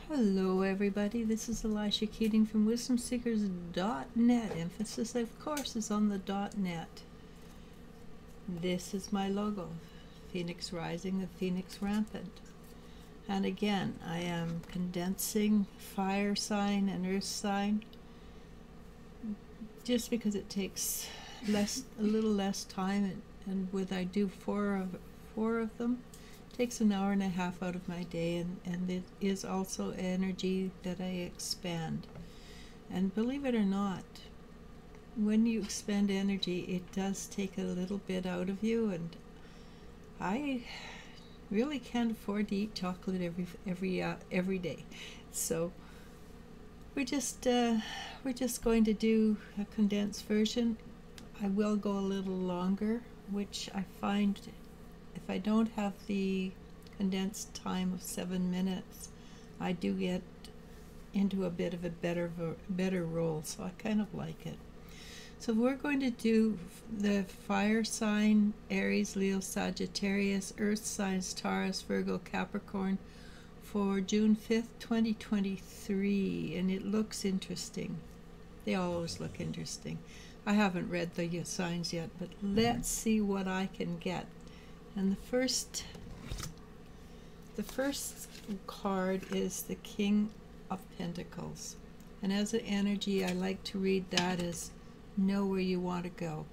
Hello everybody, this is ELIZ-SHA Keating from WisdomSeekers.net. Emphasis of course is on the .net. This is my logo, Phoenix Rising, the Phoenix Rampant. And again, I am condensing fire sign and earth sign just because it takes a little less time, and with I do four of them, takes an hour and a half out of my day, and it is also energy that I expand. And believe it or not, when you expend energy, it does take a little bit out of you, and I really can't afford to eat chocolate every day. So we're just going to do a condensed version. I will go a little longer, which I find if I don't have the condensed time of 7 minutes, I do get into a bit of a better role, so I kind of like it. So we're going to do the fire sign, Aries, Leo, Sagittarius, earth signs, Taurus, Virgo, Capricorn, for June 5th, 2023, and it looks interesting. They always look interesting. I haven't read the signs yet, but let's see what I can get. And the first card is the King of Pentacles. And as an energy, I like to read that as know where you want to go.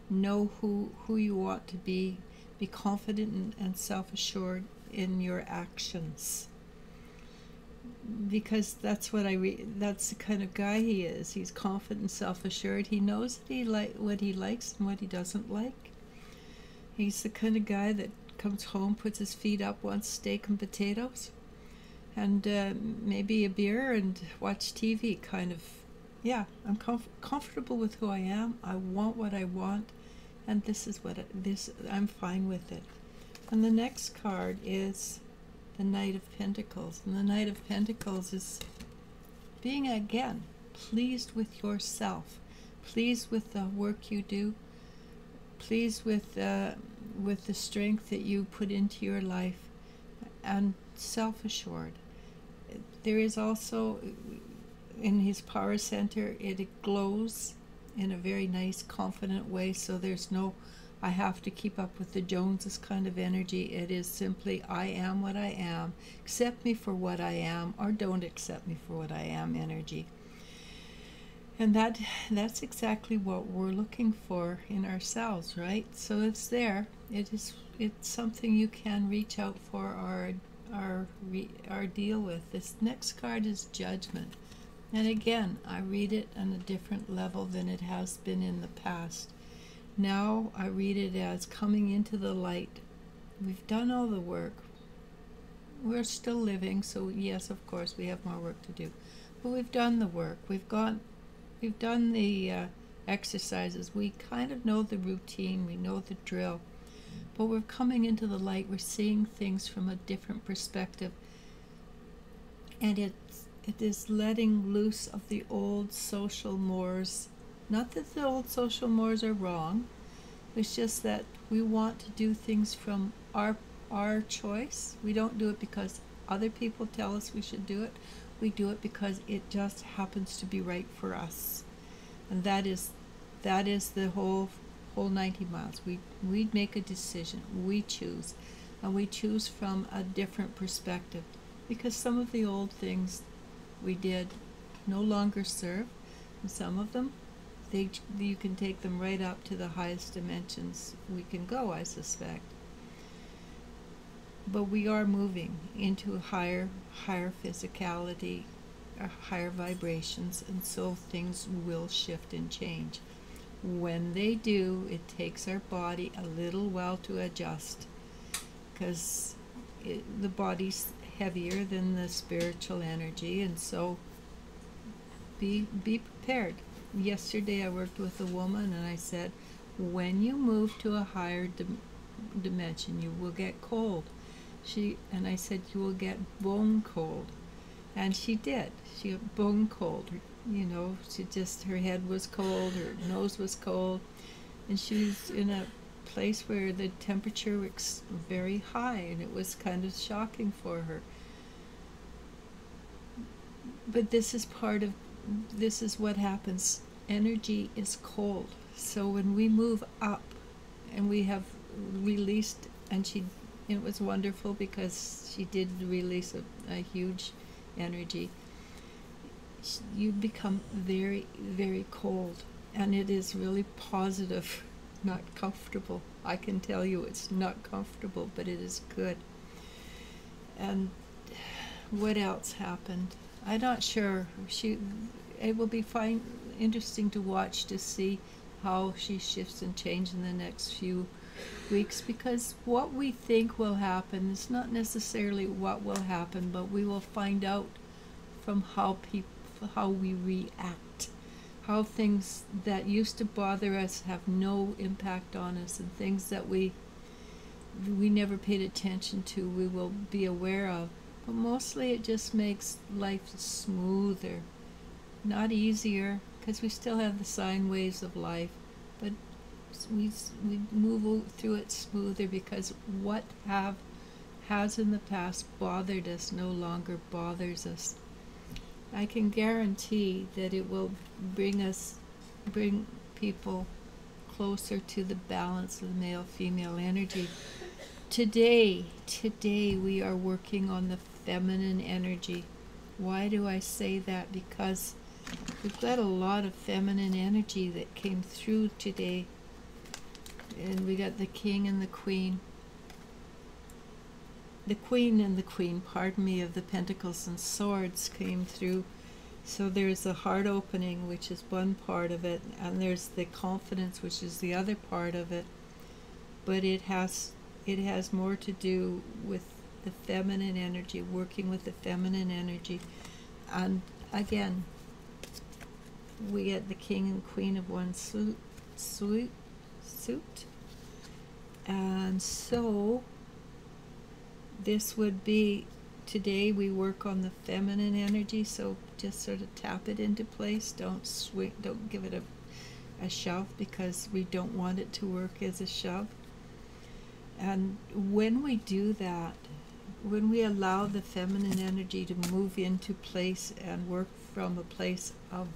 Know who you want to be. Be confident and self-assured in your actions. Because that's what I read. That's the kind of guy he is. He's confident, self-assured. He knows that what he likes and what he doesn't like. He's the kind of guy that comes home, puts his feet up, wants steak and potatoes, and maybe a beer and watch TV. Kind of, yeah. I'm comfortable with who I am. I want what I want, and this is what I'm fine with it. And the next card is the Knight of Pentacles, and the Knight of Pentacles is being again pleased with yourself, pleased with the work you do, pleased with the strength that you put into your life, and self-assured. There is also, in his power center, it glows in a very nice, confident way, so there's no I have to keep up with the Joneses kind of energy. It is simply I am what I am, accept me for what I am, or don't accept me for what I am energy. And that's exactly what we're looking for in ourselves, right? So it's there. It's something you can reach out for or deal with. This next card is Judgment. And again, I read it on a different level than it has been in the past. Now I read it as coming into the light. We've done all the work. We're still living, so yes, of course, we have more work to do. But we've done the work. We've done the exercises. We kind of know the routine. We know the drill. But we're coming into the light. We're seeing things from a different perspective. And it is letting loose of the old social mores. Not that the old social mores are wrong. It's just that we want to do things from our choice. We don't do it because other people tell us we should do it. We do it because it just happens to be right for us. And that is the whole 90 miles. We make a decision. We choose. And we choose from a different perspective. Because some of the old things we did no longer serve. And some of them, you can take them right up to the highest dimensions we can go, I suspect. But we are moving into a higher physicality, higher vibrations, and so things will shift and change. When they do, it takes our body a little while to adjust, because the body's heavier than the spiritual energy, and so be prepared. Yesterday I worked with a woman, and I said, when you move to a higher dimension, you will get cold. And I said, you will get bone cold. And she did. She got bone cold. You know, her head was cold, her nose was cold, and she was in a place where the temperature was very high, and it was kind of shocking for her. But this is part of, this is what happens. Energy is cold. So when we move up and we have released, and it was wonderful because she did release a huge energy, you become very, very cold. And it is really positive, not comfortable. I can tell you it's not comfortable, but it is good. And what else happened? I'm not sure. It will be interesting to watch to see how she shifts and changes in the next few weeks, because what we think will happen is not necessarily what will happen, but we will find out from how we react, how things that used to bother us have no impact on us, and things that we never paid attention to, we will be aware of. But mostly it just makes life smoother, not easier, because we still have the sine waves of life, but we move through it smoother, because what has in the past bothered us no longer bothers us. I can guarantee that it will bring people closer to the balance of the male-female energy. Today we are working on the feminine energy. Why do I say that? Because we've got a lot of feminine energy that came through today. And we got the king and the queen. The queen and the queen, pardon me, of the pentacles and swords came through. So there's the heart opening, which is one part of it, and there's the confidence, which is the other part of it. But it has more to do with the feminine energy, working with the feminine energy. And again, we get the king and queen of one suit. And so this would be, today we work on the feminine energy, so just sort of tap it into place. Don't give it a shove, because we don't want it to work as a shove. And when we do that, when we allow the feminine energy to move into place and work from a place of,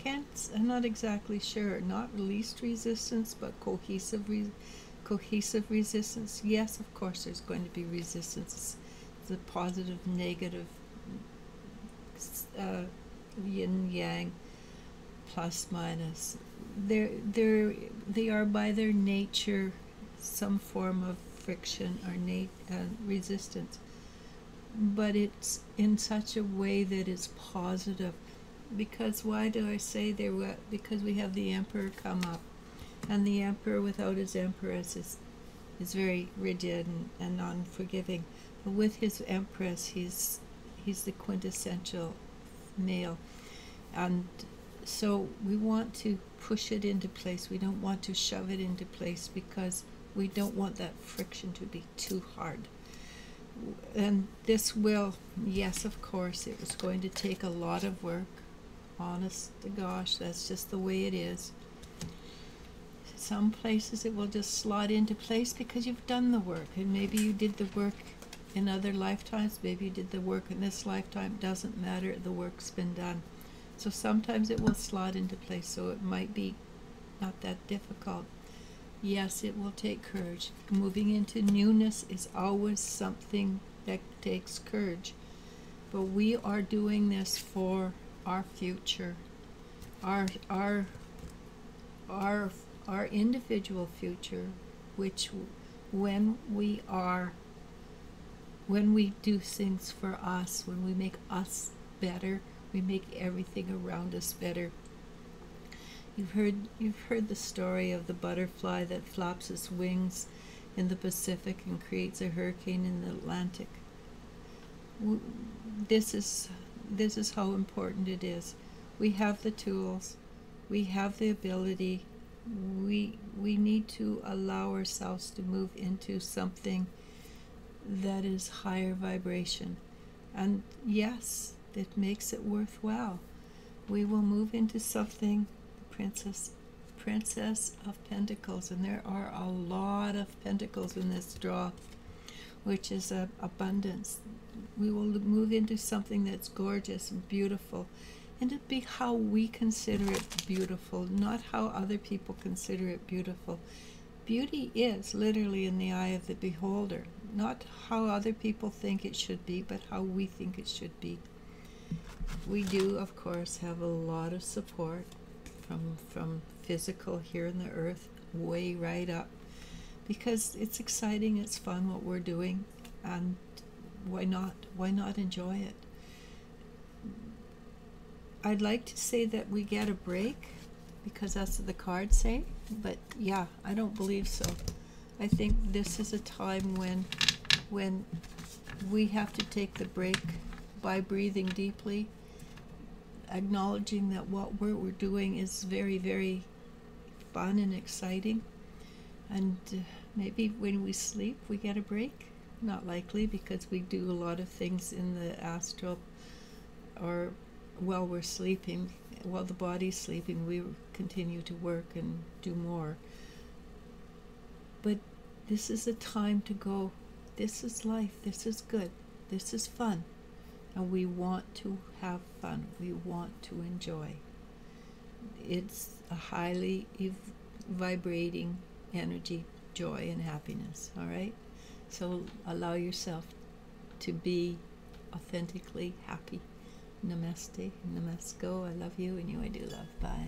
I'm not exactly sure, not least resistance, but cohesive resistance. Yes, of course there's going to be resistance. It's a positive, negative, yin yang, plus minus. They are by their nature some form of friction or resistance, but it's in such a way that is positive. Because why do I say there? Because we have the Emperor come up, and the Emperor without his Empress is very rigid and unforgiving. But with his Empress, he's the quintessential male, and so we want to push it into place. We don't want to shove it into place, because we don't want that friction to be too hard. And this will, yes, of course, it was going to take a lot of work. Honest to gosh, that's just the way it is. Some places it will just slot into place because you've done the work, and maybe you did the work in other lifetimes, maybe you did the work in this lifetime. Doesn't matter, the work's been done. So sometimes it will slot into place, so it might be not that difficult. Yes, it will take courage. Moving into newness is always something that takes courage, but we are doing this for our future, our individual future, which when we do things for us, when we make us better, we make everything around us better. You've heard the story of the butterfly that flaps its wings in the Pacific and creates a hurricane in the Atlantic. This is how important it is. We have the tools, we have the ability. We need to allow ourselves to move into something that is higher vibration, and yes, it makes it worthwhile. We will move into something, Princess of Pentacles, and there are a lot of pentacles in this draw, which is abundance. We will move into something that's gorgeous and beautiful. And it'll be how we consider it beautiful, not how other people consider it beautiful. Beauty is literally in the eye of the beholder, not how other people think it should be, but how we think it should be. We do, of course, have a lot of support from physical here on the earth, way right up, because it's exciting, it's fun what we're doing, and why not enjoy it? I'd like to say that we get a break, because that's what the cards say, but yeah, I don't believe so. I think this is a time when we have to take the break by breathing deeply, acknowledging that what we're doing is very, very fun and exciting, and maybe when we sleep we get a break. Not likely, because we do a lot of things in the astral, or while we're sleeping, while the body's sleeping, we continue to work and do more. But this is a time to go, this is life, this is good, this is fun, and we want to have fun, we want to enjoy. It's a highly vibrating energy, joy and happiness, all right? So allow yourself to be authentically happy. Namaste, namasko, I love you and you I do love. Bye.